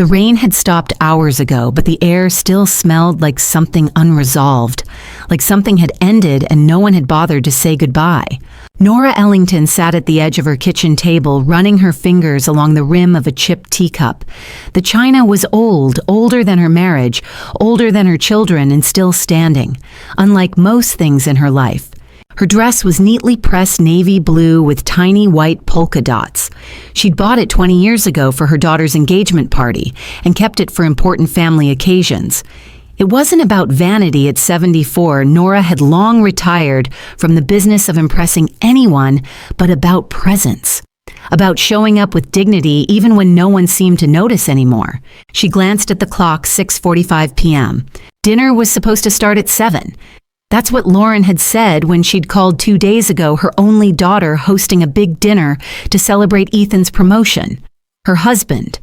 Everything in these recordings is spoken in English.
The rain had stopped hours ago, but the air still smelled like something unresolved, like something had ended and no one had bothered to say goodbye. Nora Ellington sat at the edge of her kitchen table, running her fingers along the rim of a chipped teacup. The china was old, older than her marriage, older than her children, and still standing, unlike most things in her life. Her dress was neatly pressed navy blue with tiny white polka dots. She'd bought it 20 years ago for her daughter's engagement party and kept it for important family occasions. It wasn't about vanity at 74. Nora had long retired from the business of impressing anyone, but about presence. About showing up with dignity even when no one seemed to notice anymore. She glanced at the clock, 6:45 p.m. Dinner was supposed to start at 7. That's what Lauren had said when she'd called 2 days ago her only daughter hosting a big dinner to celebrate Ethan's promotion. Her husband,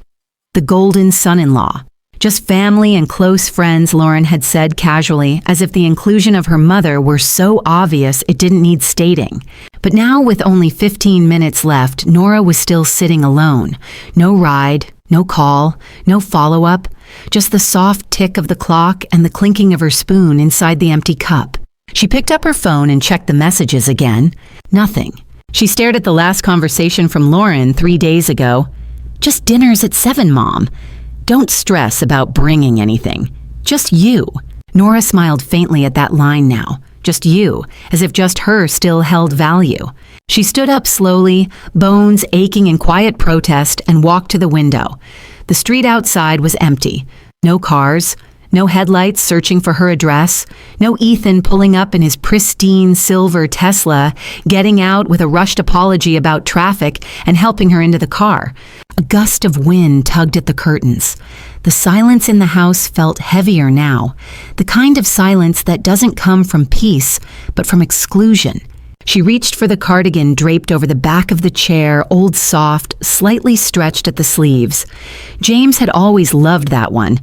the golden son-in-law. Just family and close friends, Lauren had said casually, as if the inclusion of her mother were so obvious it didn't need stating. But now, with only 15 minutes left, Nora was still sitting alone. No ride, no call, no follow-up, just the soft tick of the clock and the clinking of her spoon inside the empty cup. She picked up her phone and checked the messages again. Nothing. She stared at the last conversation from Lauren 3 days ago. "Just dinner's at 7, Mom. Don't stress about bringing anything. Just you." Nora smiled faintly at that line now. Just you, as if just her still held value. She stood up slowly, bones aching in quiet protest, and walked to the window. The street outside was empty. No cars, no headlights searching for her address, no Ethan pulling up in his pristine silver Tesla, getting out with a rushed apology about traffic and helping her into the car. A gust of wind tugged at the curtains. The silence in the house felt heavier now, the kind of silence that doesn't come from peace, but from exclusion. She reached for the cardigan draped over the back of the chair, old soft, slightly stretched at the sleeves. James had always loved that one.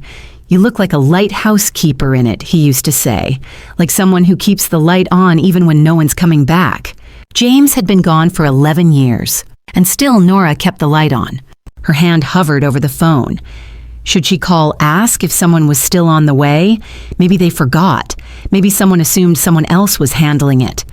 "You look like a lighthouse keeper in it," he used to say, like someone who keeps the light on even when no one's coming back. James had been gone for 11 years, and still Nora kept the light on. Her hand hovered over the phone. Should she ask if someone was still on the way? Maybe they forgot. Maybe someone assumed someone else was handling it.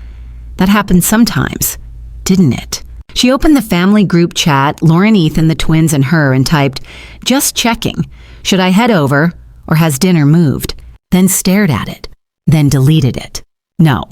That happened sometimes, didn't it? She opened the family group chat, Lauren, Ethan, the twins, and her, and typed, "Just checking. Should I head over, or has dinner moved?" Then stared at it, then deleted it. No.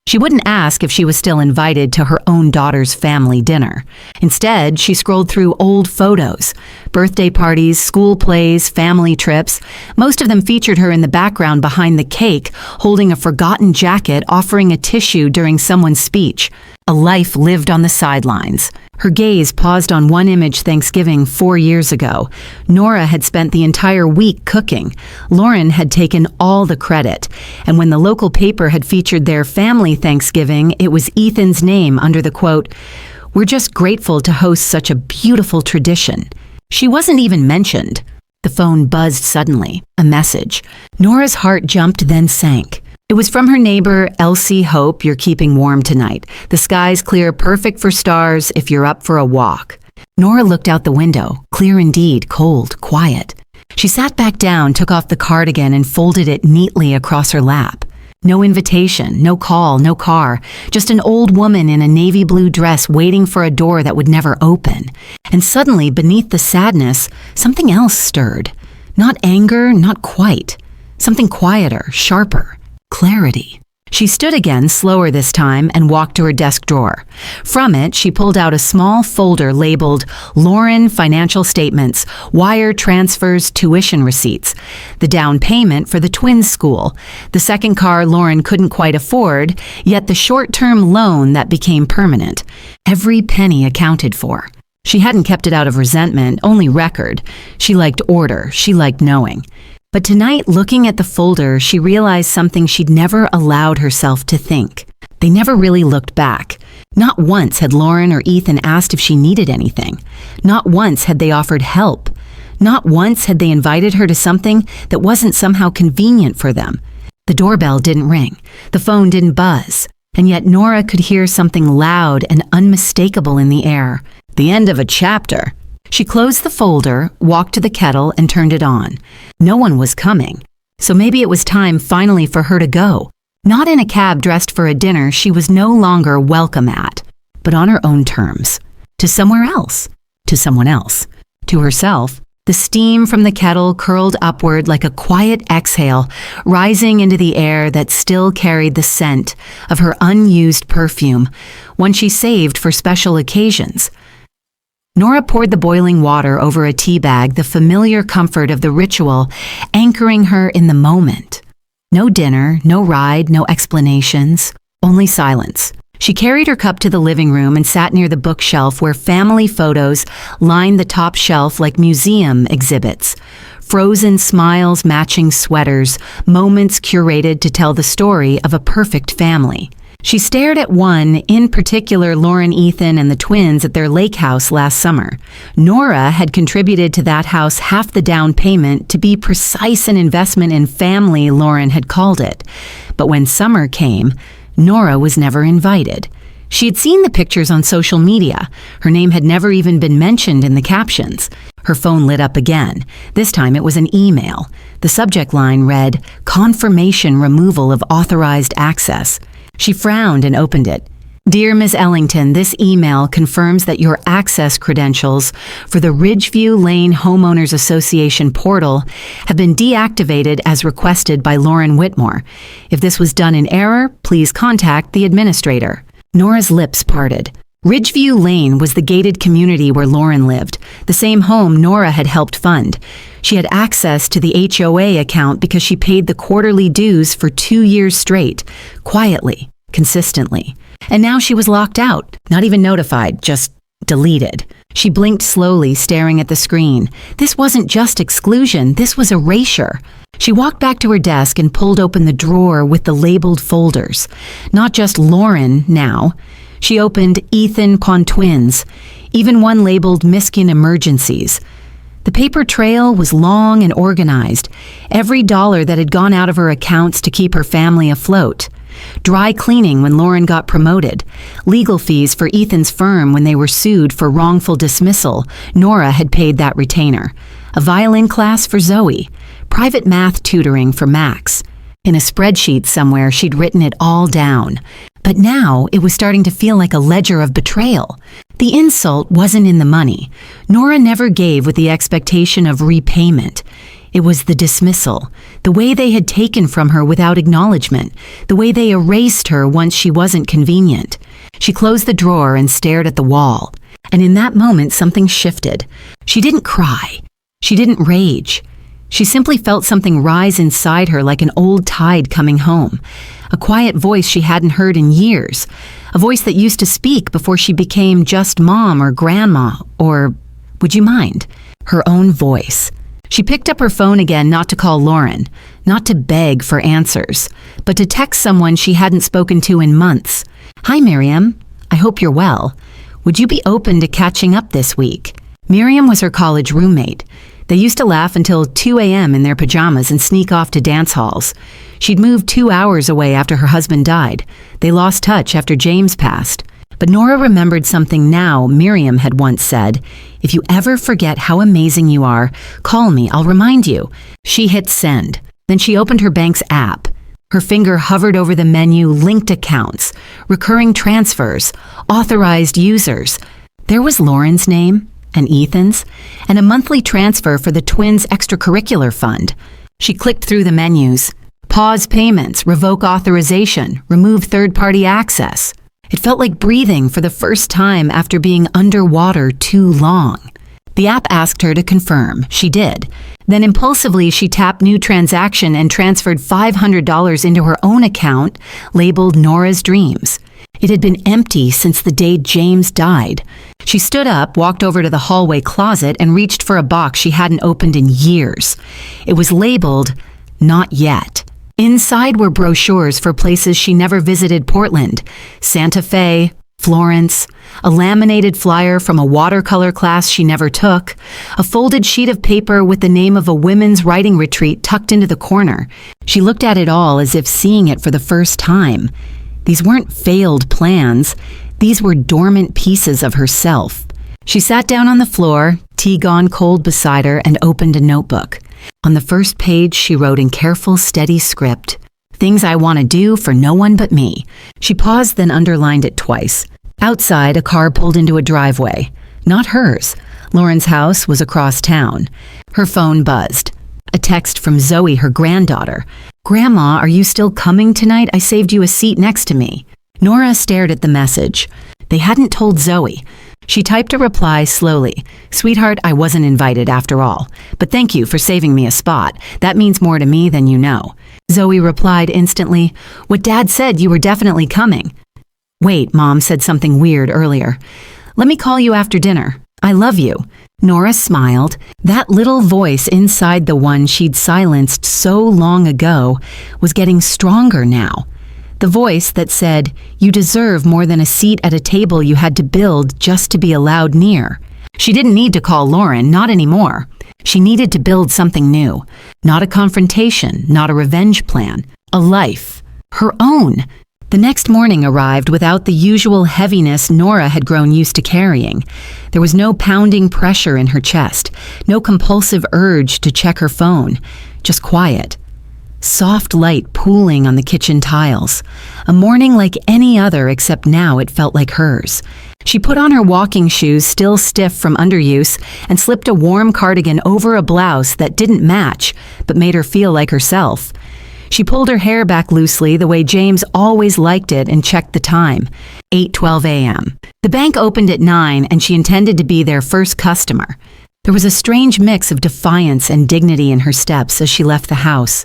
She wouldn't ask if she was still invited to her own daughter's family dinner. Instead, she scrolled through old photos, birthday parties, school plays, family trips. Most of them featured her in the background behind the cake, holding a forgotten jacket, offering a tissue during someone's speech. A life lived on the sidelines. Her gaze paused on one image Thanksgiving 4 years ago. Nora had spent the entire week cooking. Lauren had taken all the credit. And when the local paper had featured their family Thanksgiving, it was Ethan's name under the quote, "We're just grateful to host such a beautiful tradition." She wasn't even mentioned. The phone buzzed suddenly. A message. Nora's heart jumped, then sank. It was from her neighbor, Elsie. "Hope you're keeping warm tonight. The sky's clear, perfect for stars if you're up for a walk." Nora looked out the window. Clear indeed, cold, quiet. She sat back down, took off the cardigan, and folded it neatly across her lap. No invitation, no call, no car. Just an old woman in a navy blue dress waiting for a door that would never open. And suddenly, beneath the sadness, something else stirred. Not anger, not quite. Something quieter, sharper. Clarity. She stood again, slower this time, and walked to her desk drawer. From it, she pulled out a small folder labeled Lauren Financial Statements, Wire Transfers, Tuition Receipts, the down payment for the twins' school, the second car Lauren couldn't quite afford, yet the short-term loan that became permanent. Every penny accounted for. She hadn't kept it out of resentment, only record. She liked order. She liked knowing. But tonight, looking at the folder, she realized something she'd never allowed herself to think. They never really looked back. Not once had Lauren or Ethan asked if she needed anything. Not once had they offered help. Not once had they invited her to something that wasn't somehow convenient for them. The doorbell didn't ring. The phone didn't buzz. And yet Nora could hear something loud and unmistakable in the air. The end of a chapter. She closed the folder, walked to the kettle, and turned it on. No one was coming, so maybe it was time finally for her to go. Not in a cab dressed for a dinner she was no longer welcome at, but on her own terms. To somewhere else. To someone else. To herself. The steam from the kettle curled upward like a quiet exhale, rising into the air that still carried the scent of her unused perfume, one she saved for special occasions. Nora poured the boiling water over a tea bag, the familiar comfort of the ritual anchoring her in the moment. No dinner, no ride, no explanations, only silence. She carried her cup to the living room and sat near the bookshelf where family photos lined the top shelf like museum exhibits. Frozen smiles matching sweaters, moments curated to tell the story of a perfect family. She stared at one, in particular Lauren, Ethan, and the twins at their lake house last summer. Nora had contributed to that house half the down payment, to be precise, an investment in family, Lauren had called it. But when summer came, Nora was never invited. She had seen the pictures on social media. Her name had never even been mentioned in the captions. Her phone lit up again. This time it was an email. The subject line read, "Confirmation removal of authorized access." She frowned and opened it. "Dear Ms. Ellington, this email confirms that your access credentials for the Ridgeview Lane Homeowners Association portal have been deactivated as requested by Lauren Whitmore. If this was done in error, please contact the administrator." Nora's lips parted. Ridgeview Lane was the gated community where Lauren lived, the same home Nora had helped fund. She had access to the HOA account because she paid the quarterly dues for 2 years straight, quietly, consistently. And now she was locked out, not even notified, just deleted. She blinked slowly, staring at the screen. This wasn't just exclusion, this was erasure. She walked back to her desk and pulled open the drawer with the labeled folders. Not just Lauren now. She opened Ethan Twins, even one labeled Miskin Emergencies. The paper trail was long and organized, every dollar that had gone out of her accounts to keep her family afloat. Dry cleaning when Lauren got promoted, legal fees for Ethan's firm when they were sued for wrongful dismissal. Nora had paid that retainer. A violin class for Zoe, private math tutoring for Max. In a spreadsheet somewhere, she'd written it all down. But now it was starting to feel like a ledger of betrayal. The insult wasn't in the money. Nora never gave with the expectation of repayment. It was the dismissal, the way they had taken from her without acknowledgement, the way they erased her once she wasn't convenient. She closed the drawer and stared at the wall. And in that moment, something shifted. She didn't cry. She didn't rage. She simply felt something rise inside her like an old tide coming home. A quiet voice she hadn't heard in years. A voice that used to speak before she became just mom or grandma or, would you mind? Her own voice. She picked up her phone again, not to call Lauren, not to beg for answers, but to text someone she hadn't spoken to in months. "Hi, Miriam. I hope you're well. Would you be open to catching up this week?" Miriam was her college roommate. They used to laugh until 2 a.m. in their pajamas and sneak off to dance halls. She'd moved 2 hours away after her husband died. They lost touch after James passed. But Nora remembered something now Miriam had once said. "If you ever forget how amazing you are, call me, I'll remind you." She hit send. Then she opened her bank's app. Her finger hovered over the menu, linked accounts, recurring transfers, authorized users. There was Lauren's name, and Ethan's, and a monthly transfer for the twins' extracurricular fund. She clicked through the menus. Pause payments, revoke authorization, remove third-party access. It felt like breathing for the first time after being underwater too long. The app asked her to confirm. She did. Then impulsively, she tapped New Transaction and transferred $500 into her own account, labeled Nora's Dreams. It had been empty since the day James died. She stood up, walked over to the hallway closet, and reached for a box she hadn't opened in years. It was labeled, "Not Yet." Inside were brochures for places she never visited: Portland, Santa Fe, Florence, a laminated flyer from a watercolor class she never took, a folded sheet of paper with the name of a women's writing retreat tucked into the corner. She looked at it all as if seeing it for the first time. These weren't failed plans. These were dormant pieces of herself. She sat down on the floor, tea gone cold beside her, and opened a notebook. On the first page, she wrote in careful, steady script, "Things I want to do for no one but me." She paused, then underlined it twice. Outside, a car pulled into a driveway. Not hers. Lauren's house was across town. Her phone buzzed. A text from Zoe, her granddaughter. "Grandma, are you still coming tonight? I saved you a seat next to me." Nora stared at the message. They hadn't told Zoe. She typed a reply slowly. "Sweetheart, I wasn't invited after all. But thank you for saving me a spot. That means more to me than you know." Zoe replied instantly, "What Dad said, you were definitely coming." "Wait, Mom said something weird earlier. Let me call you after dinner. I love you." Nora smiled. That little voice inside the one she'd silenced so long ago was getting stronger now. The voice that said, "You deserve more than a seat at a table you had to build just to be allowed near." She didn't need to call Lauren, not anymore. She needed to build something new. Not a confrontation, not a revenge plan. A life. Her own. The next morning arrived without the usual heaviness Nora had grown used to carrying. There was no pounding pressure in her chest, no compulsive urge to check her phone, just quiet. Soft light pooling on the kitchen tiles. A morning like any other, except now it felt like hers. She put on her walking shoes, still stiff from underuse, and slipped a warm cardigan over a blouse that didn't match, but made her feel like herself. She pulled her hair back loosely the way James always liked it and checked the time, 8:12 a.m. The bank opened at 9 and she intended to be their first customer. There was a strange mix of defiance and dignity in her steps as she left the house.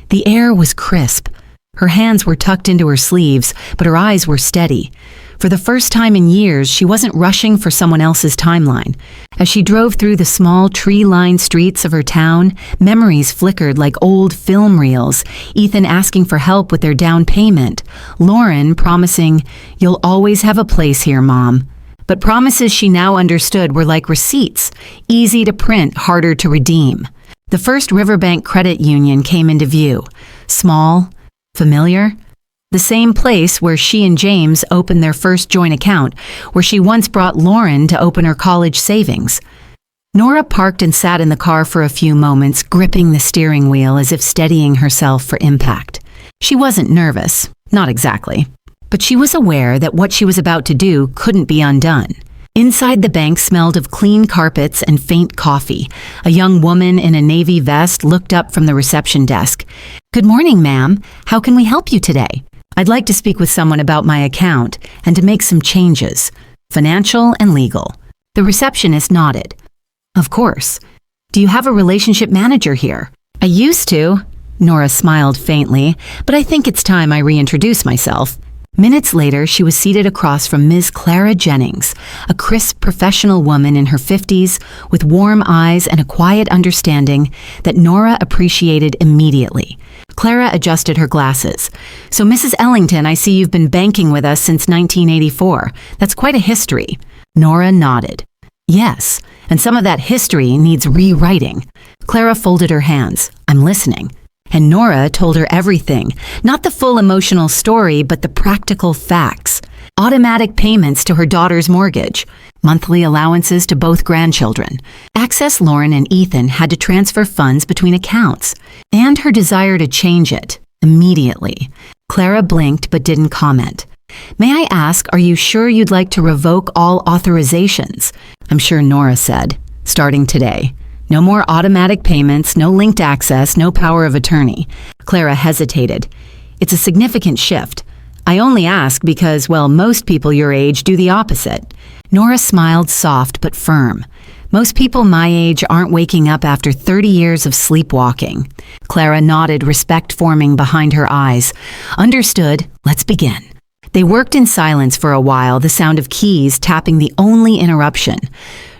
The air was crisp. Her hands were tucked into her sleeves, but her eyes were steady. For the first time in years, she wasn't rushing for someone else's timeline. As she drove through the small tree-lined streets of her town, memories flickered like old film reels, Ethan asking for help with their down payment, Lauren promising, "You'll always have a place here, Mom." But promises she now understood were like receipts, easy to print, harder to redeem. The First Riverbank Credit Union came into view. Small, familiar. The same place where she and James opened their first joint account, where she once brought Lauren to open her college savings. Nora parked and sat in the car for a few moments, gripping the steering wheel as if steadying herself for impact. She wasn't nervous, not exactly, but she was aware that what she was about to do couldn't be undone. Inside the bank smelled of clean carpets and faint coffee. A young woman in a navy vest looked up from the reception desk. "Good morning, ma'am. How can we help you today?" "I'd like to speak with someone about my account and to make some changes, financial and legal." The receptionist nodded. "Of course. Do you have a relationship manager here?" "I used to." Nora smiled faintly, "but I think it's time I reintroduce myself." Minutes later, she was seated across from Ms. Clara Jennings, a crisp professional woman in her 50s with warm eyes and a quiet understanding that Nora appreciated immediately. Clara adjusted her glasses. "So, Mrs. Ellington, I see you've been banking with us since 1984. That's quite a history." Nora nodded. "Yes, and some of that history needs rewriting." Clara folded her hands. "I'm listening." And Nora told her everything, not the full emotional story, but the practical facts. Automatic payments to her daughter's mortgage, monthly allowances to both grandchildren. Access Lauren and Ethan had to transfer funds between accounts, and her desire to change it, immediately. Clara blinked but didn't comment. "May I ask, are you sure you'd like to revoke all authorizations?" "I'm sure," Nora said, "starting today. No more automatic payments, no linked access, no power of attorney." Clara hesitated. "It's a significant shift. I only ask because, well, most people your age do the opposite." Nora smiled soft but firm. "Most people my age aren't waking up after 30 years of sleepwalking." Clara nodded, respect forming behind her eyes. "Understood. Let's begin." They worked in silence for a while, the sound of keys tapping the only interruption.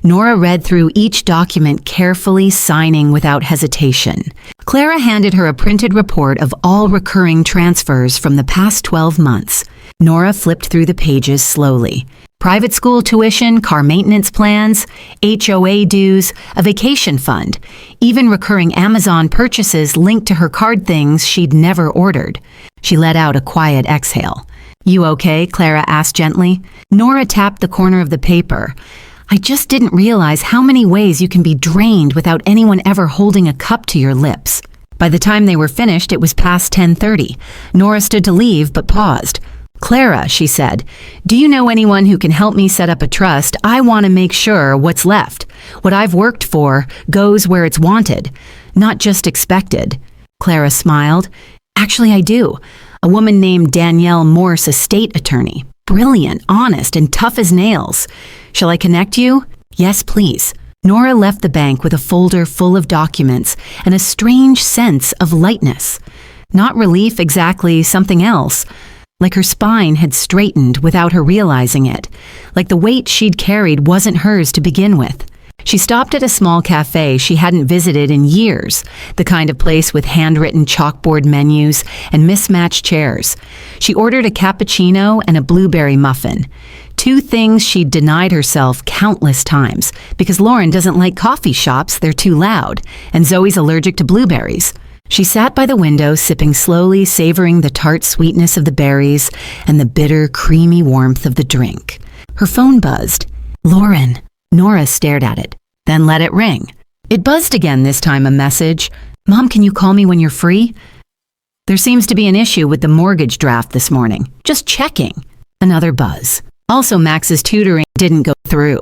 Nora read through each document carefully, signing without hesitation. Clara handed her a printed report of all recurring transfers from the past 12 months. Nora flipped through the pages slowly. Private school tuition, car maintenance plans, HOA dues, a vacation fund, even recurring Amazon purchases linked to her card things she'd never ordered. She let out a quiet exhale. "You okay?" Clara asked gently. Nora tapped the corner of the paper. I just didn't realize how many ways you can be drained without anyone ever holding a cup to your lips. By the time they were finished, it was past 10:30. Nora stood to leave, but paused. "Clara," she said, "do you know anyone who can help me set up a trust? I want to make sure what's left, what I've worked for, goes where it's wanted, not just expected." Clara smiled. "Actually, I do. A woman named Danielle Morse, a state attorney. Brilliant, honest, and tough as nails. Shall I connect you?" "Yes, please." Nora left the bank with a folder full of documents and a strange sense of lightness. Not relief exactly, something else. Like her spine had straightened without her realizing it. Like the weight she'd carried wasn't hers to begin with. She stopped at a small cafe she hadn't visited in years, the kind of place with handwritten chalkboard menus and mismatched chairs. She ordered a cappuccino and a blueberry muffin. Two things she'd denied herself countless times, because Lauren doesn't like coffee shops, they're too loud, and Zoe's allergic to blueberries. She sat by the window, sipping slowly, savoring the tart sweetness of the berries and the bitter, creamy warmth of the drink. Her phone buzzed. "Lauren." Nora stared at it, then let it ring. It buzzed again, this time a message. "Mom, can you call me when you're free? There seems to be an issue with the mortgage draft this morning. Just checking." Another buzz. Also, Max's tutoring didn't go through.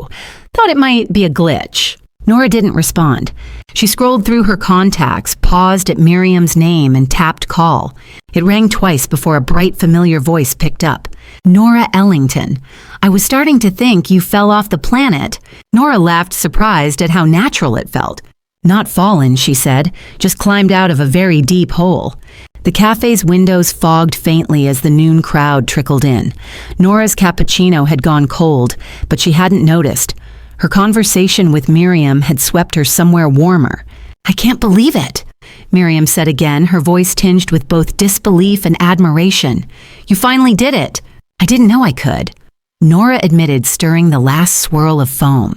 Thought it might be a glitch. Nora didn't respond. She scrolled through her contacts, paused at Miriam's name, and tapped call. It rang twice before a bright, familiar voice picked up. "Nora Ellington. I was starting to think you fell off the planet." Nora laughed, surprised at how natural it felt. "Not fallen," she said, "just climbed out of a very deep hole." The cafe's windows fogged faintly as the noon crowd trickled in. Nora's cappuccino had gone cold, but she hadn't noticed. Her conversation with Miriam had swept her somewhere warmer. "I can't believe it," Miriam said again, her voice tinged with both disbelief and admiration. "You finally did it." "I didn't know I could," Nora admitted, stirring the last swirl of foam.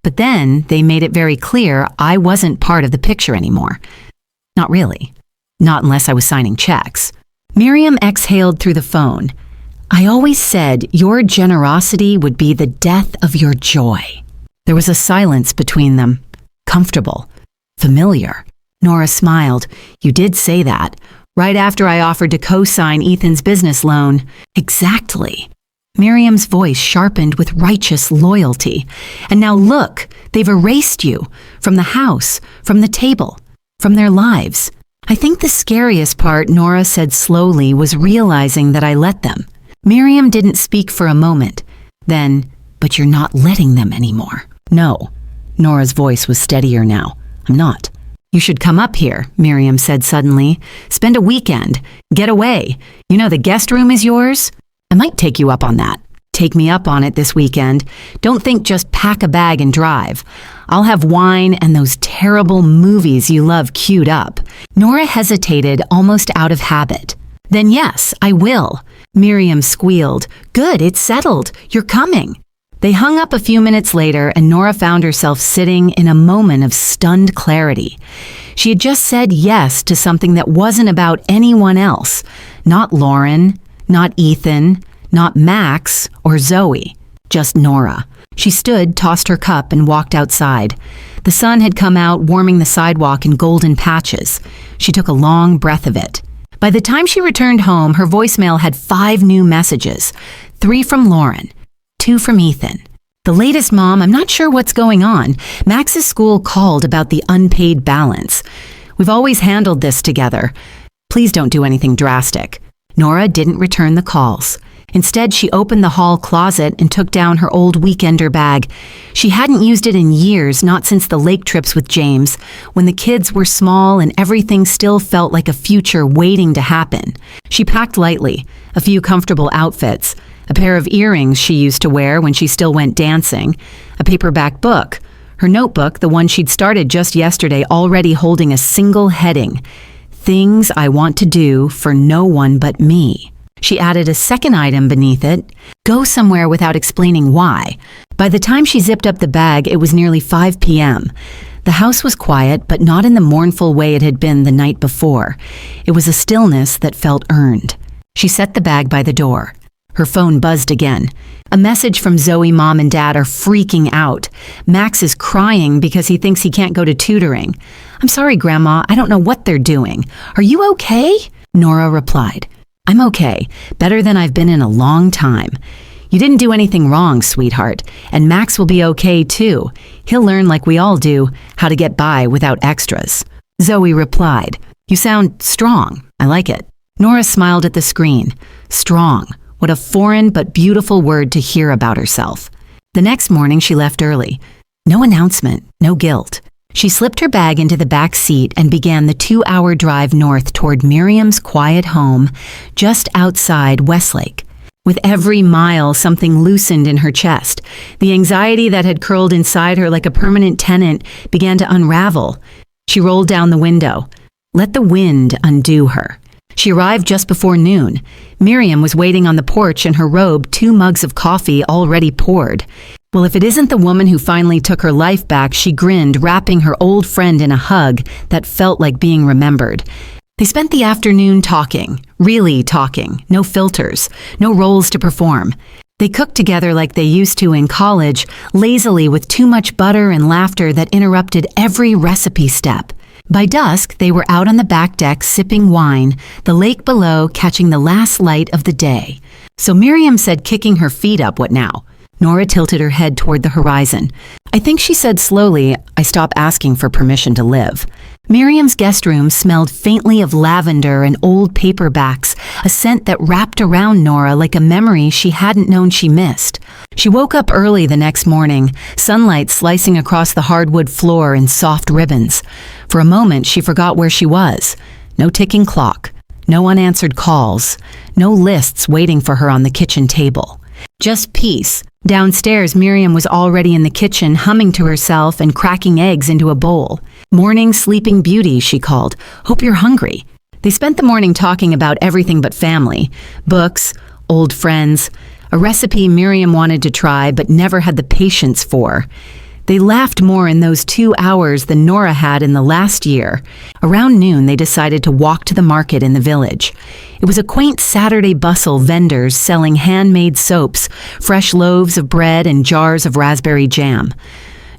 "But then they made it very clear I wasn't part of the picture anymore." "Not really. Not unless I was signing checks." Miriam exhaled through the phone. "I always said your generosity would be the death of your joy." There was a silence between them. Comfortable. Familiar. Nora smiled. "You did say that. Right after I offered to co-sign Ethan's business loan." "Exactly." Miriam's voice sharpened with righteous loyalty. "And now look, they've erased you. From the house, from the table, from their lives. I think the scariest part," Nora said slowly, "was realizing that I let them." Miriam didn't speak for a moment. Then, "But you're not letting them anymore." "No." Nora's voice was steadier now. "I'm not." "You should come up here," Miriam said suddenly. "Spend a weekend. Get away. You know the guest room is yours? I might take you up on that. Take me up on it this weekend. Don't think just pack a bag and drive. I'll have wine and those terrible movies you love queued up." Nora hesitated, almost out of habit. "Then yes, I will." Miriam squealed. "Good, it's settled. You're coming." They hung up a few minutes later, and Nora found herself sitting in a moment of stunned clarity. She had just said yes to something that wasn't about anyone else. Not Lauren, not Ethan, not Max or Zoe. Just Nora. She stood, tossed her cup, and walked outside. The sun had come out, warming the sidewalk in golden patches. She took a long breath of it. By the time she returned home, her voicemail had 5 new messages. 3 from Lauren. 2 from Ethan. The latest, "Mom, I'm not sure what's going on. Max's school called about the unpaid balance. We've always handled this together. Please don't do anything drastic." Nora didn't return the calls. Instead, she opened the hall closet and took down her old weekender bag. She hadn't used it in years, not since the lake trips with James, when the kids were small and everything still felt like a future waiting to happen. She packed lightly, a few comfortable outfits, a pair of earrings she used to wear when she still went dancing, a paperback book, her notebook, the one she'd started just yesterday, already holding a single heading: "Things I want to do for no one but me." She added a second item beneath it: "Go somewhere without explaining why." By the time she zipped up the bag, it was nearly 5 p.m. The house was quiet, but not in the mournful way it had been the night before. It was a stillness that felt earned. She set the bag by the door. Her phone buzzed again. A message from Zoe mom and dad are freaking out. Max is crying because he thinks he can't go to tutoring. I'm sorry, Grandma, I don't know what they're doing. Are you okay? Nora replied. I'm okay, better than I've been in a long time. You didn't do anything wrong, sweetheart, and Max will be okay too. He'll learn like we all do, how to get by without extras. Zoe replied, You sound strong. I like it. Nora smiled at the screen. Strong. What a foreign but beautiful word to hear about herself. The next morning she left early. No announcement, no guilt. She slipped her bag into the back seat and began the 2-hour drive north toward Miriam's quiet home just outside Westlake. With every mile, something loosened in her chest. The anxiety that had curled inside her like a permanent tenant began to unravel. She rolled down the window. Let the wind undo her. She arrived just before noon. Miriam was waiting on the porch in her robe, 2 mugs of coffee already poured. Well, if it isn't the woman who finally took her life back, she grinned, wrapping her old friend in a hug that felt like being remembered. They spent the afternoon talking, really talking, no filters, no roles to perform. They cooked together like they used to in college, lazily with too much butter and laughter that interrupted every recipe step. By dusk, they were out on the back deck sipping wine, the lake below catching the last light of the day. So Miriam said, kicking her feet up, what now? Nora tilted her head toward the horizon. I think she said slowly, I stop asking for permission to live. Miriam's guest room smelled faintly of lavender and old paperbacks, a scent that wrapped around Nora like a memory she hadn't known she missed. She woke up early the next morning, sunlight slicing across the hardwood floor in soft ribbons. For a moment, she forgot where she was. No ticking clock, no unanswered calls, no lists waiting for her on the kitchen table. Just peace. Downstairs, Miriam was already in the kitchen, humming to herself and cracking eggs into a bowl. Morning sleeping beauty, she called. Hope you're hungry. They spent the morning talking about everything but family. Books, old friends, a recipe Miriam wanted to try but never had the patience for. They laughed more in those 2 hours than Nora had in the last year. Around noon, they decided to walk to the market in the village. It was a quaint Saturday bustle, vendors selling handmade soaps, fresh loaves of bread, and jars of raspberry jam.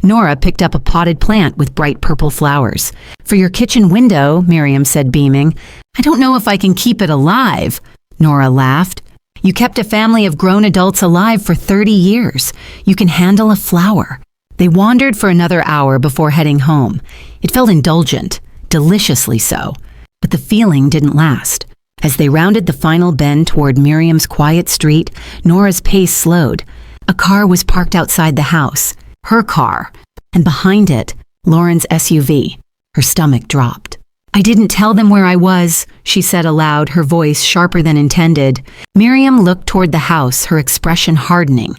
Nora picked up a potted plant with bright purple flowers. For your kitchen window, Miriam said, beaming. I don't know if I can keep it alive. Nora laughed. You kept a family of grown adults alive for 30 years. You can handle a flower. They wandered for another hour before heading home. It felt indulgent, deliciously so. But the feeling didn't last. As they rounded the final bend toward Miriam's quiet street, Nora's pace slowed. A car was parked outside the house. Her car. And behind it, Lauren's SUV. Her stomach dropped. I didn't tell them where I was, she said aloud, her voice sharper than intended. Miriam looked toward the house, her expression hardening.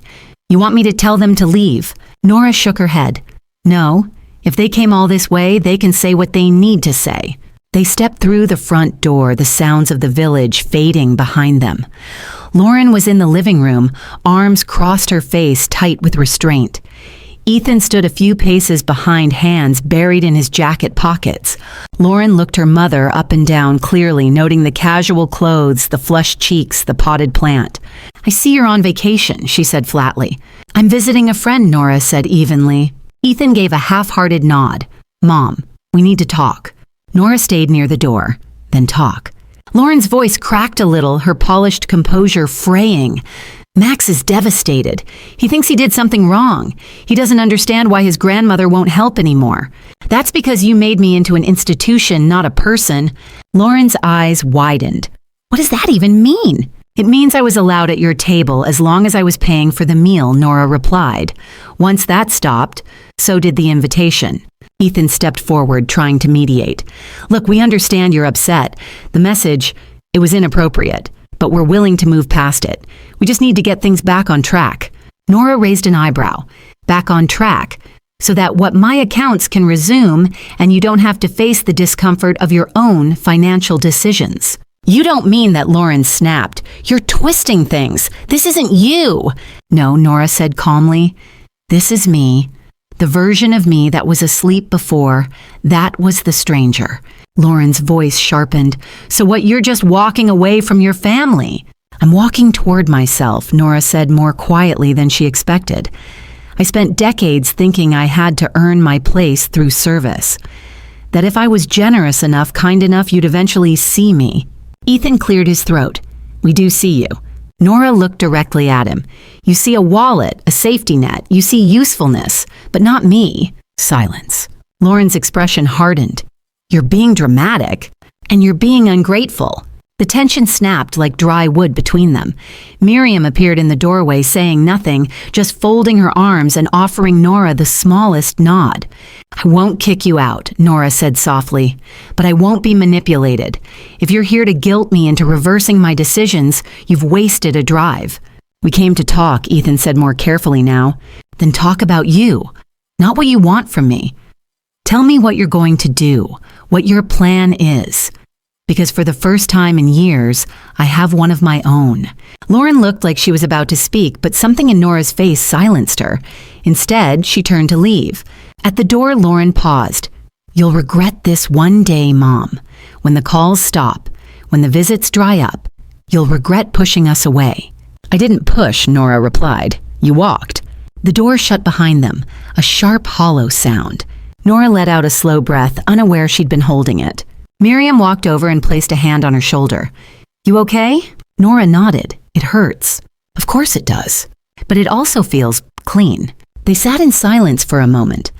You want me to tell them to leave? Nora shook her head. No, if they came all this way, they can say what they need to say. They stepped through the front door, the sounds of the village fading behind them. Lauren was in the living room, arms crossed her face tight with restraint. Ethan stood a few paces behind, hands buried in his jacket pockets. Lauren looked her mother up and down clearly, noting the casual clothes, the flushed cheeks, the potted plant. I see you're on vacation, she said flatly. I'm visiting a friend, Nora said evenly. Ethan gave a half-hearted nod. Mom, we need to talk. Nora stayed near the door. Then talk. Lauren's voice cracked a little, her polished composure fraying. Max is devastated. He thinks he did something wrong. He doesn't understand why his grandmother won't help anymore. That's because you made me into an institution, not a person. Lauren's eyes widened. What does that even mean? It means I was allowed at your table as long as I was paying for the meal, Nora replied. Once that stopped, so did the invitation. Ethan stepped forward, trying to mediate. Look, we understand you're upset. The message, it was inappropriate, but we're willing to move past it. We just need to get things back on track. Nora raised an eyebrow. Back on track, so that what my accounts can resume and you don't have to face the discomfort of your own financial decisions. You don't mean that, Lauren snapped. You're twisting things. This isn't you. No, Nora said calmly. This is me. The version of me that was asleep before, that was the stranger. Lauren's voice sharpened. So what, you're just walking away from your family? I'm walking toward myself, Nora said more quietly than she expected. I spent decades thinking I had to earn my place through service. That if I was generous enough, kind enough, you'd eventually see me. Ethan cleared his throat. We do see you. Nora looked directly at him. You see a wallet, a safety net. You see usefulness, but not me. Silence. Lauren's expression hardened. You're being dramatic, and you're being ungrateful. The tension snapped like dry wood between them. Miriam appeared in the doorway, saying nothing, just folding her arms and offering Nora the smallest nod. I won't kick you out, Nora said softly, but I won't be manipulated. If you're here to guilt me into reversing my decisions, you've wasted a drive. We came to talk, Ethan said more carefully now. Then talk about you, not what you want from me. Tell me what you're going to do, what your plan is. Because for the first time in years, I have one of my own. Lauren looked like she was about to speak, but something in Nora's face silenced her. Instead, she turned to leave. At the door, Lauren paused. You'll regret this one day, Mom. When the calls stop, when the visits dry up, you'll regret pushing us away. I didn't push, Nora replied. You walked. The door shut behind them, a sharp, hollow sound. Nora let out a slow breath, unaware she'd been holding it. Miriam walked over and placed a hand on her shoulder. You okay? Nora nodded. It hurts. Of course it does. But it also feels clean. They sat in silence for a moment.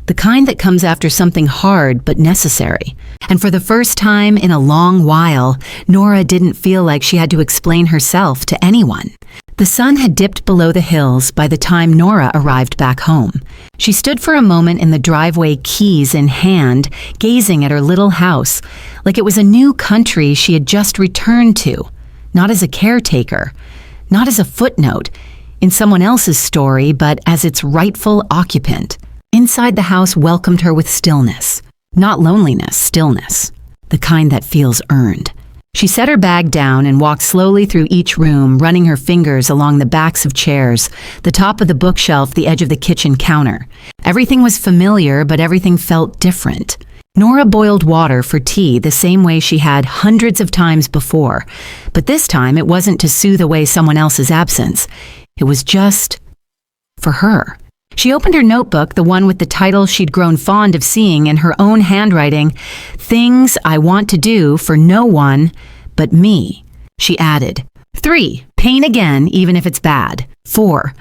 The kind that comes after something hard but necessary. And for the first time in a long while, Nora didn't feel like she had to explain herself to anyone. The sun had dipped below the hills by the time Nora arrived back home. She stood for a moment in the driveway, keys in hand, gazing at her little house, like it was a new country she had just returned to, not as a caretaker, not as a footnote in someone else's story, but as its rightful occupant. Inside the house welcomed her with stillness, not loneliness, stillness, the kind that feels earned. She set her bag down and walked slowly through each room, running her fingers along the backs of chairs, the top of the bookshelf, the edge of the kitchen counter. Everything was familiar, but everything felt different. Nora boiled water for tea the same way she had hundreds of times before, but this time it wasn't to soothe away someone else's absence. It was just for her. She opened her notebook, the one with the title she'd grown fond of seeing in her own handwriting, Things I Want to Do for No One But Me. She added, 3. Pain again, even if it's bad. 4.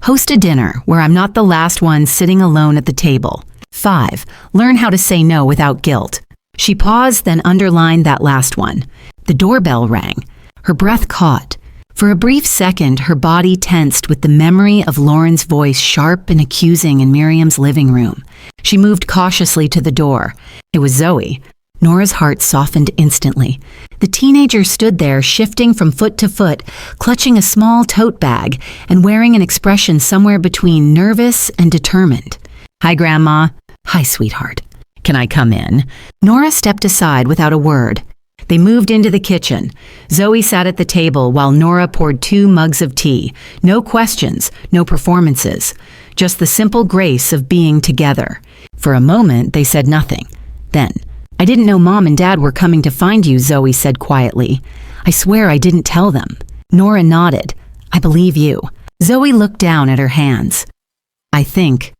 Host a dinner where I'm not the last one sitting alone at the table. 5. Learn how to say no without guilt. She paused, then underlined that last one. The doorbell rang. Her breath caught. For a brief second, her body tensed with the memory of Lauren's voice sharp and accusing in Miriam's living room. She moved cautiously to the door. It was Zoe. Nora's heart softened instantly. The teenager stood there, shifting from foot to foot, clutching a small tote bag and wearing an expression somewhere between nervous and determined. Hi, Grandma. Hi, sweetheart. Can I come in? Nora stepped aside without a word. They moved into the kitchen. Zoe sat at the table while Nora poured 2 mugs of tea. No questions, no performances, just the simple grace of being together. For a moment, they said nothing. Then, I didn't know Mom and Dad were coming to find you, Zoe said quietly. I swear I didn't tell them. Nora nodded. I believe you. Zoe looked down at her hands. I think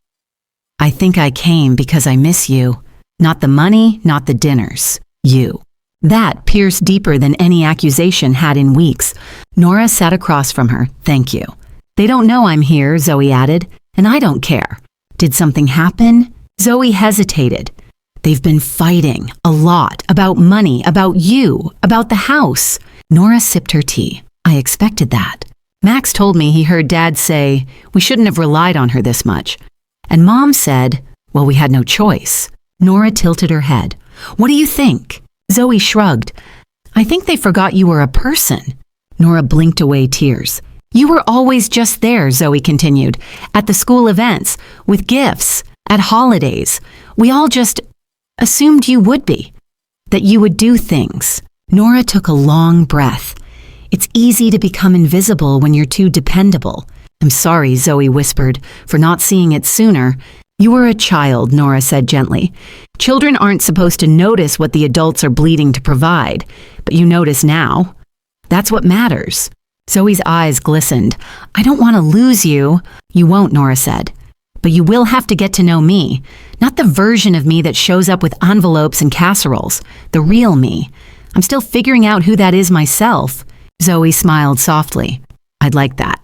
I came because I miss you. Not the money, not the dinners. You. That pierced deeper than any accusation had in weeks. Nora sat across from her. Thank you. They don't know I'm here, Zoe added, and I don't care. Did something happen? Zoe hesitated. They've been fighting a lot about money, about you, about the house. Nora sipped her tea. I expected that. Max told me he heard Dad say, we shouldn't have relied on her this much. And Mom said, well, we had no choice. Nora tilted her head. What do you think? Zoe shrugged. I think they forgot you were a person. Nora blinked away tears. You were always just there, Zoe continued, at the school events, with gifts, at holidays. We all just assumed you would be, that you would do things. Nora took a long breath. It's easy to become invisible when you're too dependable. I'm sorry, Zoe whispered, for not seeing it sooner. You were a child, Nora said gently. Children aren't supposed to notice what the adults are bleeding to provide, but you notice now. That's what matters. Zoe's eyes glistened. I don't want to lose you. You won't, Nora said. But you will have to get to know me. Not the version of me that shows up with envelopes and casseroles. The real me. I'm still figuring out who that is myself. Zoe smiled softly. I'd like that.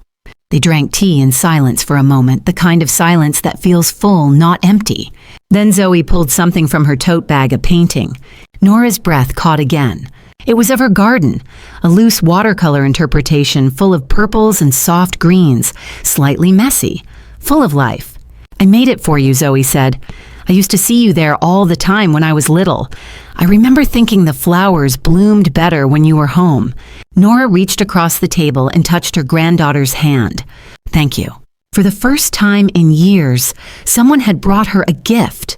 They drank tea in silence for a moment, the kind of silence that feels full, not empty. Then Zoe pulled something from her tote bag, a painting. Nora's breath caught again. It was of her garden, a loose watercolor interpretation full of purples and soft greens, slightly messy, full of life. I made it for you, Zoe said. I used to see you there all the time when I was little. I remember thinking the flowers bloomed better when you were home. Nora reached across the table and touched her granddaughter's hand. Thank you. For the first time in years, someone had brought her a gift.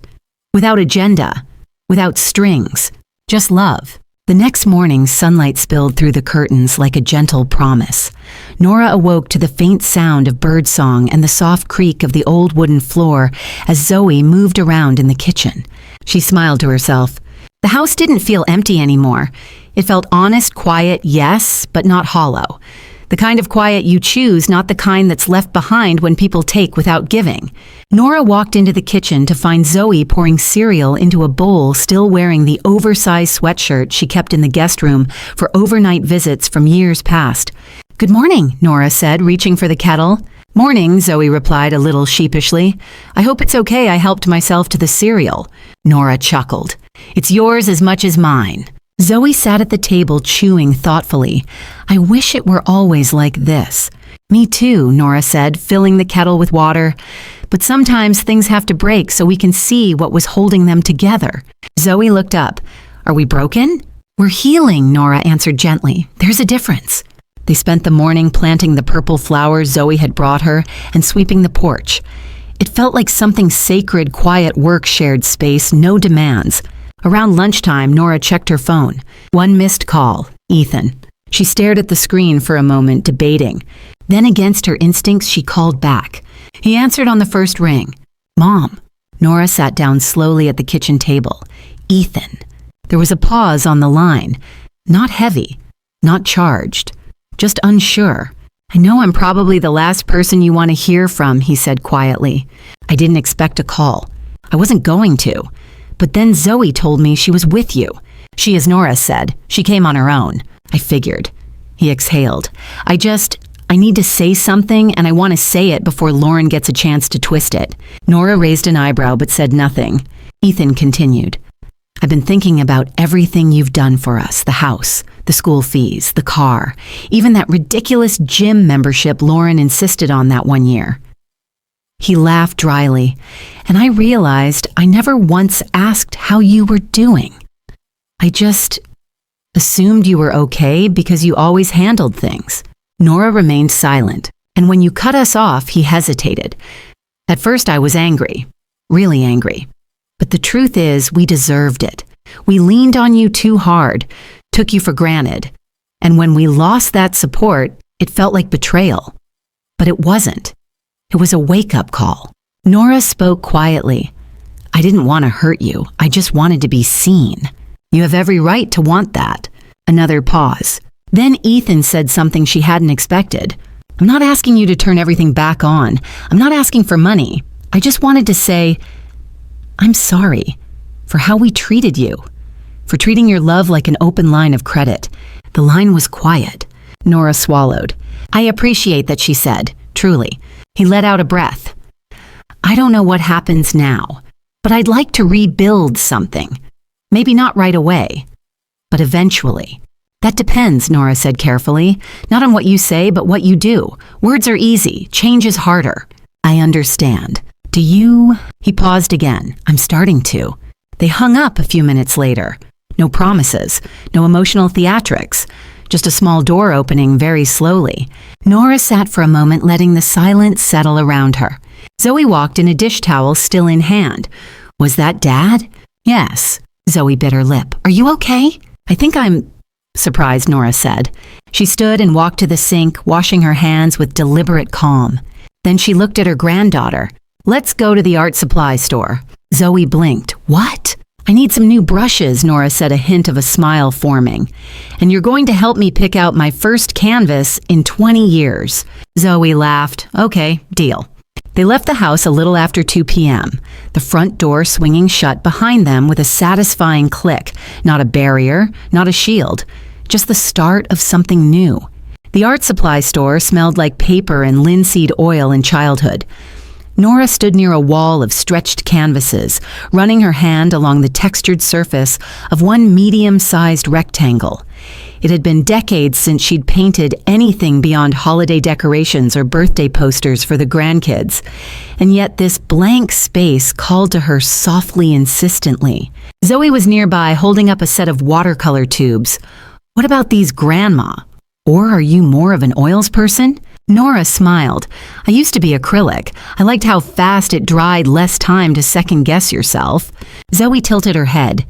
Without agenda, without strings, just love. The next morning, sunlight spilled through the curtains like a gentle promise. Nora awoke to the faint sound of birdsong and the soft creak of the old wooden floor as Zoe moved around in the kitchen. She smiled to herself. The house didn't feel empty anymore. It felt honest, quiet, yes, but not hollow. The kind of quiet you choose, not the kind that's left behind when people take without giving. Nora walked into the kitchen to find Zoe pouring cereal into a bowl, still wearing the oversized sweatshirt she kept in the guest room for overnight visits from years past. Good morning, Nora said, reaching for the kettle. Morning, Zoe replied a little sheepishly. I hope it's okay I helped myself to the cereal. Nora chuckled. It's yours as much as mine. Zoe sat at the table chewing thoughtfully. I wish it were always like this. Me too, Nora said, filling the kettle with water. But sometimes things have to break so we can see what was holding them together. Zoe looked up. Are we broken? We're healing, Nora answered gently. There's a difference. They spent the morning planting the purple flowers Zoe had brought her and sweeping the porch. It felt like something sacred, quiet work shared space, no demands. Around lunchtime, Nora checked her phone. One missed call, Ethan. She stared at the screen for a moment, debating. Then against her instincts, she called back. He answered on the first ring. Mom. Nora sat down slowly at the kitchen table. Ethan. There was a pause on the line. Not heavy, not charged, just unsure. I know I'm probably the last person you want to hear from, he said quietly. I didn't expect a call. I wasn't going to. But then Zoe told me she was with you. She, as Nora said, she came on her own. I figured. He exhaled. I need to say something, and I want to say it before Lauren gets a chance to twist it. Nora raised an eyebrow but said nothing. Ethan continued. I've been thinking about everything you've done for us, the house, the school fees, the car, even that ridiculous gym membership Lauren insisted on that one year. He laughed dryly, and I realized I never once asked how you were doing. I just assumed you were okay because you always handled things. Nora remained silent, and when you cut us off, he hesitated. At first I was angry, really angry. But the truth is, we deserved it. We leaned on you too hard, took you for granted. And when we lost that support, it felt like betrayal. But it wasn't. It was a wake-up call. Nora spoke quietly. I didn't want to hurt you. I just wanted to be seen. You have every right to want that. Another pause. Then Ethan said something she hadn't expected. I'm not asking you to turn everything back on. I'm not asking for money. I just wanted to say, I'm sorry for how we treated you, for treating your love like an open line of credit. The line was quiet. Nora swallowed. I appreciate that, she said, truly. He let out a breath. I don't know what happens now, but I'd like to rebuild something. Maybe not right away, but eventually. That depends, Nora said carefully. Not on what you say, but what you do. Words are easy. Change is harder. I understand. Do you? He paused again. I'm starting to. They hung up a few minutes later. No promises, no emotional theatrics. Just a small door opening very slowly. Nora sat for a moment, letting the silence settle around her. Zoe walked in, a dish towel still in hand. Was that Dad? Yes. Zoe bit her lip. Are you okay? I think I'm surprised, Nora said. She stood and walked to the sink, washing her hands with deliberate calm. Then she looked at her granddaughter. Let's go to the art supply store. Zoe blinked. What? I need some new brushes, Nora said, a hint of a smile forming. And you're going to help me pick out my first canvas in 20 years. Zoe laughed. Okay, deal. They left the house a little after 2 p.m., the front door swinging shut behind them with a satisfying click. Not a barrier, not a shield, just the start of something new. The art supply store smelled like paper and linseed oil in childhood. Nora stood near a wall of stretched canvases, running her hand along the textured surface of one medium-sized rectangle. It had been decades since she'd painted anything beyond holiday decorations or birthday posters for the grandkids, and yet this blank space called to her softly, insistently. Zoe was nearby, holding up a set of watercolor tubes. What about these, Grandma? Or are you more of an oils person? Nora smiled. I used to be acrylic. I liked how fast it dried, less time to second-guess yourself. Zoe tilted her head.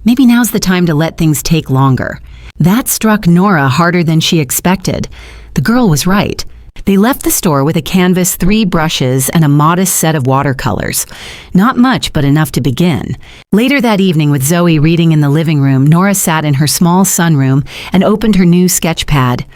Maybe now's the time to let things take longer. That struck Nora harder than she expected. The girl was right. They left the store with a canvas, 3 brushes, and a modest set of watercolors. Not much, but enough to begin. Later that evening, with Zoe reading in the living room, Nora sat in her small sunroom and opened her new sketch pad.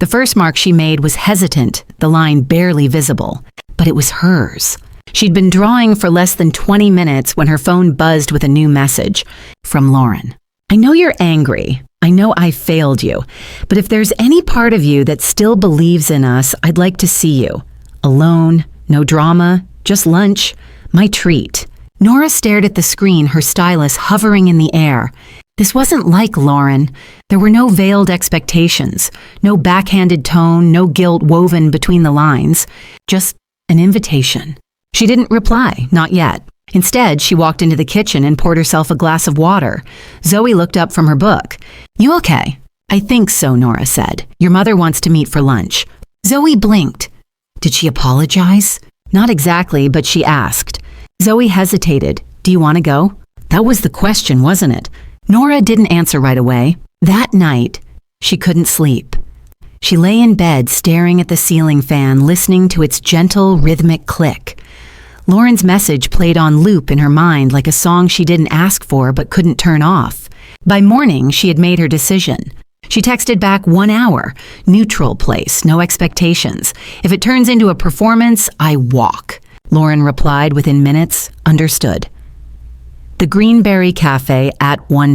The first mark she made was hesitant, the line barely visible. But it was hers. She'd been drawing for less than 20 minutes when her phone buzzed with a new message from Lauren. I know you're angry. I know I failed you. But if there's any part of you that still believes in us, I'd like to see you. Alone, no drama, just lunch, my treat. Nora stared at the screen, her stylus hovering in the air. This wasn't like Lauren. There were no veiled expectations, no backhanded tone, no guilt woven between the lines. Just an invitation. She didn't reply, not yet. Instead, she walked into the kitchen and poured herself a glass of water. Zoe looked up from her book. You okay? I think so, Nora said. Your mother wants to meet for lunch. Zoe blinked. Did she apologize? Not exactly, but she asked. Zoe hesitated. Do you want to go? That was the question, wasn't it? Nora didn't answer right away. That night, she couldn't sleep. She lay in bed staring at the ceiling fan, listening to its gentle, rhythmic click. Lauren's message played on loop in her mind like a song she didn't ask for but couldn't turn off. By morning, she had made her decision. She texted back 1 hour. Neutral place, no expectations. If it turns into a performance, I walk. Lauren replied within minutes, understood. The Greenberry Cafe at 1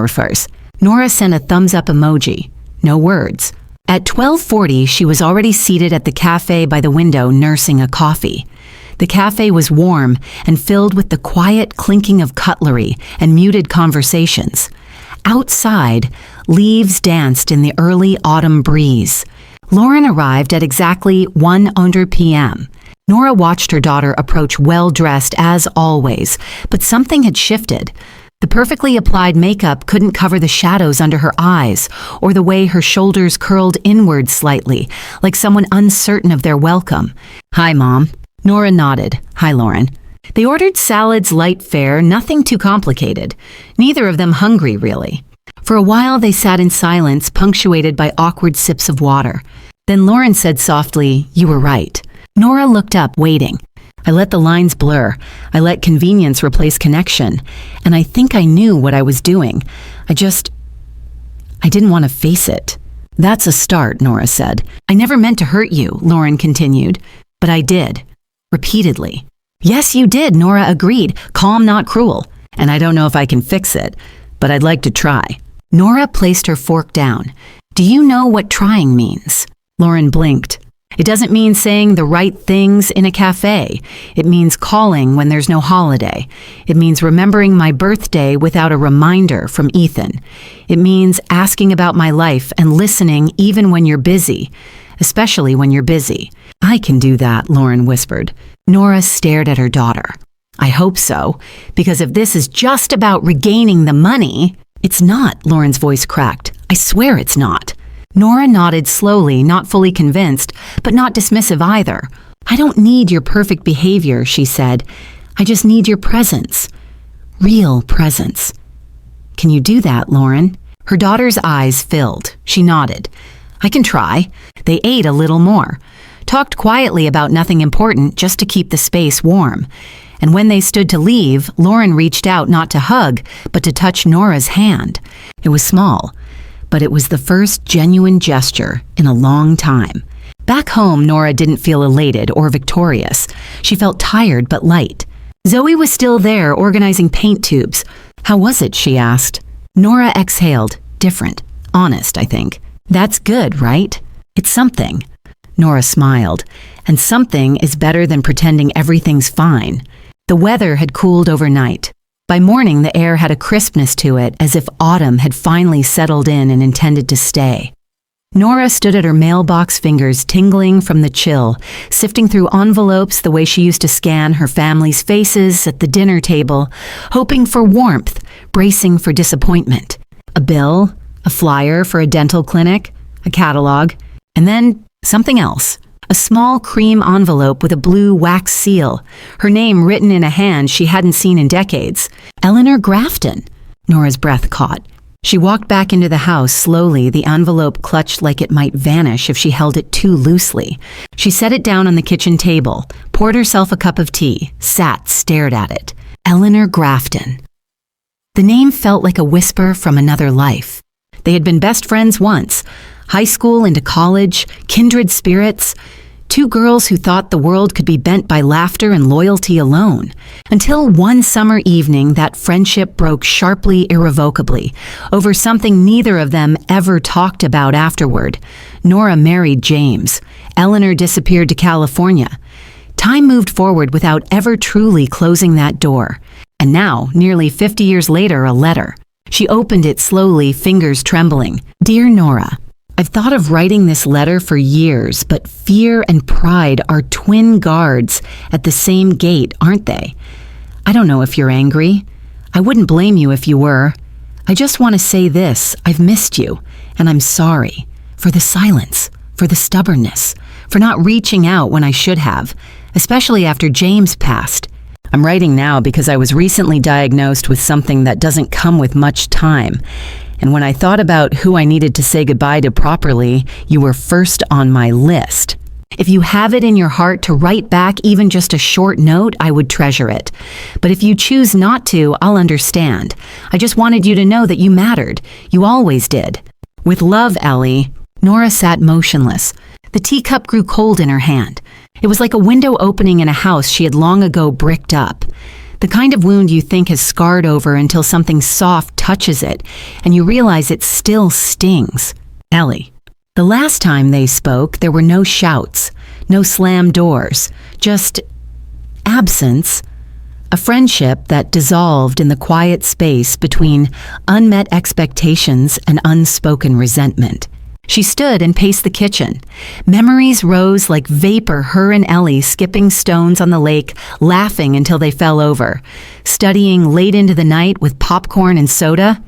first. Nora sent a thumbs-up emoji. No words. At 12:40, she was already seated at the cafe by the window nursing a coffee. The cafe was warm and filled with the quiet clinking of cutlery and muted conversations. Outside, leaves danced in the early autumn breeze. Lauren arrived at exactly 1:00 p.m. Nora watched her daughter approach well-dressed as always, but something had shifted. The perfectly applied makeup couldn't cover the shadows under her eyes or the way her shoulders curled inward slightly, like someone uncertain of their welcome. Hi, Mom. Nora nodded. Hi, Lauren. They ordered salads, light fare, nothing too complicated. Neither of them hungry, really. For a while, they sat in silence, punctuated by awkward sips of water. Then Lauren said softly, You were right. Nora looked up, waiting. I let the lines blur. I let convenience replace connection. And I think I knew what I was doing. I didn't want to face it. That's a start, Nora said. I never meant to hurt you, Lauren continued. But I did. Repeatedly. Yes, you did, Nora agreed. Calm, not cruel. And I don't know if I can fix it, but I'd like to try. Nora placed her fork down. Do you know what trying means? Lauren blinked. It doesn't mean saying the right things in a cafe. It means calling when there's no holiday. It means remembering my birthday without a reminder from Ethan. It means asking about my life and listening even when you're busy, especially when you're busy. I can do that, Lauren whispered. Nora stared at her daughter. I hope so, because if this is just about regaining the money... It's not, Lauren's voice cracked. I swear it's not. Nora nodded slowly, not fully convinced, but not dismissive either. I don't need your perfect behavior, she said. I just need your presence. Real presence. Can you do that, Lauren? Her daughter's eyes filled. She nodded. I can try. They ate a little more. Talked quietly about nothing important just to keep the space warm. And when they stood to leave, Lauren reached out not to hug, but to touch Nora's hand. It was small, but it was the first genuine gesture in a long time. Back home, Nora didn't feel elated or victorious. She felt tired but light. Zoe was still there, organizing paint tubes. "How was it?" she asked. Nora exhaled. Different. Honest, I think. "That's good, right? It's something." Nora smiled. "And something is better than pretending everything's fine." The weather had cooled overnight. By morning, the air had a crispness to it, as if autumn had finally settled in and intended to stay. Nora stood at her mailbox, fingers tingling from the chill, sifting through envelopes the way she used to scan her family's faces at the dinner table, hoping for warmth, bracing for disappointment. A bill, a flyer for a dental clinic, a catalog, and then something else. A small cream envelope with a blue wax seal, her name written in a hand she hadn't seen in decades. Eleanor Grafton. Nora's breath caught. She walked back into the house slowly, the envelope clutched like it might vanish if she held it too loosely. She set it down on the kitchen table, poured herself a cup of tea, sat, stared at it. Eleanor Grafton. The name felt like a whisper from another life. They had been best friends once, high school into college, kindred spirits, two girls who thought the world could be bent by laughter and loyalty alone. Until one summer evening, that friendship broke sharply, irrevocably, over something neither of them ever talked about afterward. Nora married James. Eleanor disappeared to California. Time moved forward without ever truly closing that door. And now, nearly 50 years later, a letter. She opened it slowly, fingers trembling. "Dear Nora, I've thought of writing this letter for years, but fear and pride are twin guards at the same gate, aren't they? I don't know if you're angry. I wouldn't blame you if you were. I just want to say this: I've missed you, and I'm sorry. For the silence, for the stubbornness, for not reaching out when I should have, especially after James passed. I'm writing now because I was recently diagnosed with something that doesn't come with much time. And when I thought about who I needed to say goodbye to properly, you were first on my list. If you have it in your heart to write back even just a short note, I would treasure it. But if you choose not to, I'll understand. I just wanted you to know that you mattered. You always did. With love, Ellie." Nora sat motionless. The teacup grew cold in her hand. It was like a window opening in a house she had long ago bricked up. The kind of wound you think has scarred over until something soft touches it, and you realize it still stings. "Ellie." The last time they spoke, there were no shouts, no slammed doors, just absence. A friendship that dissolved in the quiet space between unmet expectations and unspoken resentment. She stood and paced the kitchen. Memories rose like vapor, her and Ellie skipping stones on the lake, laughing until they fell over, studying late into the night with popcorn and soda,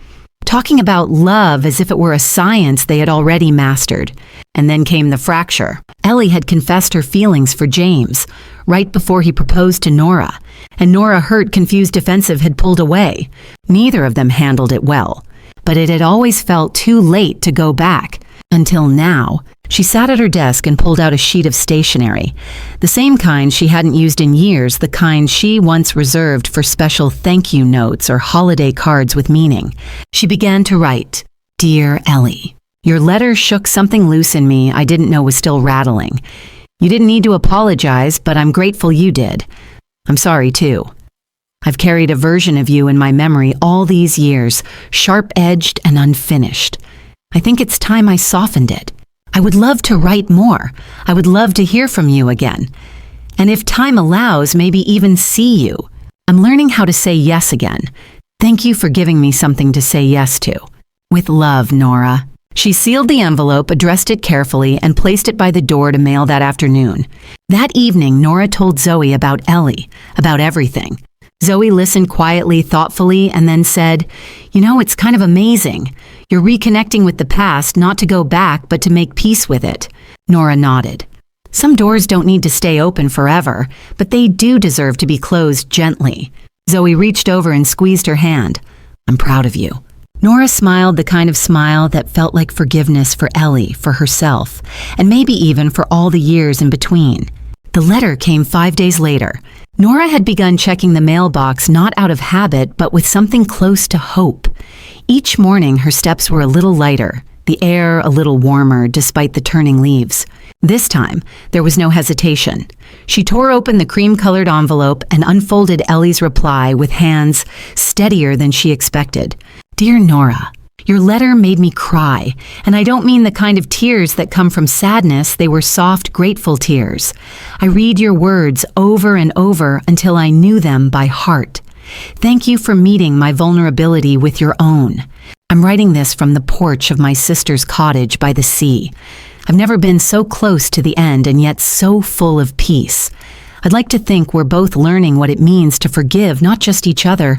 talking about love as if it were a science they had already mastered. And then came the fracture. Ellie had confessed her feelings for James right before he proposed to Nora, and Nora, hurt, confused, defensive, had pulled away. Neither of them handled it well, but it had always felt too late to go back. Until now. She sat at her desk and pulled out a sheet of stationery, the same kind she hadn't used in years, the kind she once reserved for special thank you notes or holiday cards with meaning. She began to write, "Dear Ellie, your letter shook something loose in me I didn't know was still rattling. You didn't need to apologize, but I'm grateful you did. I'm sorry too. I've carried a version of you in my memory all these years, sharp-edged and unfinished. I think it's time I softened it. I would love to write more. I would love to hear from you again. And if time allows, maybe even see you. I'm learning how to say yes again. Thank you for giving me something to say yes to. With love, Nora." She sealed the envelope, addressed it carefully, and placed it by the door to mail that afternoon. That evening, Nora told Zoe about Ellie, about everything. Zoe listened quietly, thoughtfully, and then said, "You know, it's kind of amazing. You're reconnecting with the past, not to go back, but to make peace with it." Nora nodded. "Some doors don't need to stay open forever, but they do deserve to be closed gently." Zoe reached over and squeezed her hand. "I'm proud of you." Nora smiled, the kind of smile that felt like forgiveness for Ellie, for herself, and maybe even for all the years in between. The letter came 5 days later. Nora had begun checking the mailbox not out of habit, but with something close to hope. Each morning, her steps were a little lighter, the air a little warmer despite the turning leaves. This time, there was no hesitation. She tore open the cream-colored envelope and unfolded Ellie's reply with hands steadier than she expected. "Dear Nora, your letter made me cry, and I don't mean the kind of tears that come from sadness. They were soft, grateful tears. I read your words over and over until I knew them by heart. Thank you for meeting my vulnerability with your own. I'm writing this from the porch of my sister's cottage by the sea. I've never been so close to the end and yet so full of peace. I'd like to think we're both learning what it means to forgive not just each other,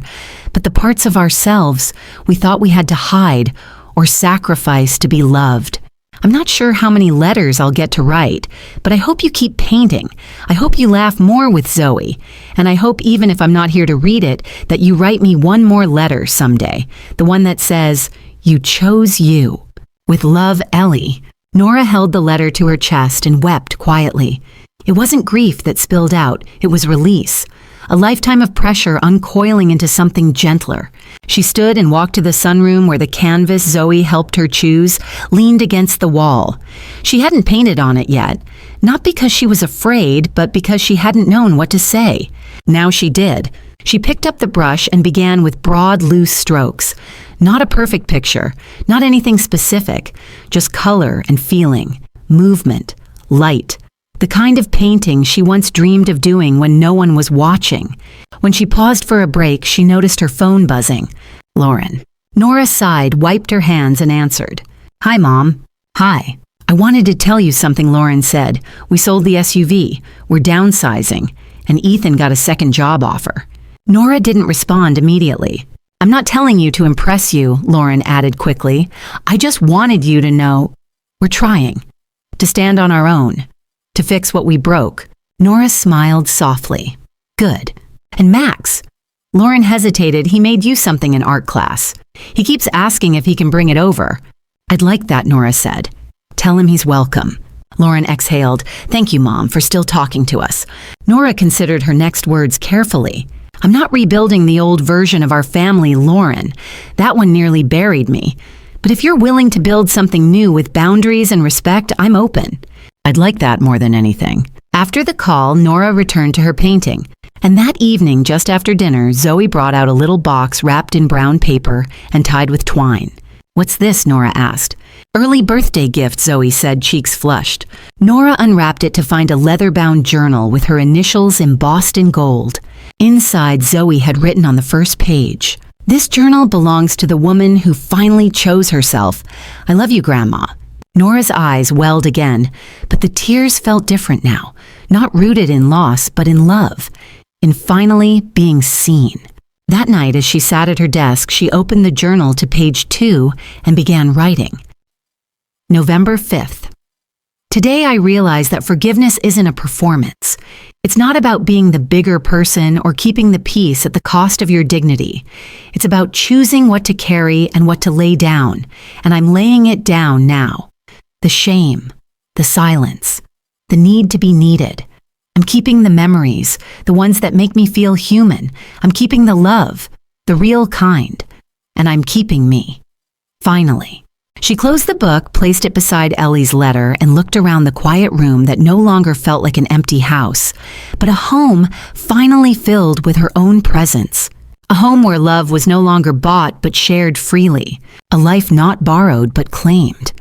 but the parts of ourselves we thought we had to hide or sacrifice to be loved. I'm not sure how many letters I'll get to write, but I hope you keep painting. I hope you laugh more with Zoe. And I hope even if I'm not here to read it, that you write me one more letter someday. The one that says, 'You chose you.' With love, Ellie." Nora held the letter to her chest and wept quietly. It wasn't grief that spilled out, it was release. A lifetime of pressure uncoiling into something gentler. She stood and walked to the sunroom where the canvas Zoe helped her choose leaned against the wall. She hadn't painted on it yet, not because she was afraid, but because she hadn't known what to say. Now she did. She picked up the brush and began with broad, loose strokes. Not a perfect picture, not anything specific, just color and feeling, movement, light. The kind of painting she once dreamed of doing when no one was watching. When she paused for a break, she noticed her phone buzzing. Lauren. Nora sighed, wiped her hands, and answered. "Hi, Mom." "Hi. I wanted to tell you something," Lauren said. "We sold the SUV. We're downsizing. And Ethan got a second job offer." Nora didn't respond immediately. "I'm not telling you to impress you," Lauren added quickly. "I just wanted you to know we're trying. To stand on our own. To fix what we broke." Nora smiled softly. "Good. And Max?" Lauren hesitated. "He made you something in art class. He keeps asking if he can bring it over." "I'd like that," Nora said. "Tell him he's welcome." Lauren exhaled. "Thank you, Mom, for still talking to us." Nora considered her next words carefully. "I'm not rebuilding the old version of our family, Lauren. That one nearly buried me. But if you're willing to build something new with boundaries and respect, I'm open." "I'd like that more than anything." After the call, Nora returned to her painting. And that evening, just after dinner, Zoe brought out a little box wrapped in brown paper and tied with twine. "What's this?" Nora asked. "Early birthday gift," Zoe said, cheeks flushed. Nora unwrapped it to find a leather-bound journal with her initials embossed in gold. Inside, Zoe had written on the first page, "This journal belongs to the woman who finally chose herself. I love you, Grandma." Nora's eyes welled again, but the tears felt different now, not rooted in loss, but in love, in finally being seen. That night, as she sat at her desk, she opened the journal to page 2 and began writing. November 5th. Today I realized that forgiveness isn't a performance. It's not about being the bigger person or keeping the peace at the cost of your dignity. It's about choosing what to carry and what to lay down, and I'm laying it down now. The shame, the silence, the need to be needed. I'm keeping the memories, the ones that make me feel human. I'm keeping the love, the real kind. And I'm keeping me. Finally. She closed the book, placed it beside Ellie's letter, and looked around the quiet room that no longer felt like an empty house, but a home finally filled with her own presence. A home where love was no longer bought but shared freely. A life not borrowed but claimed.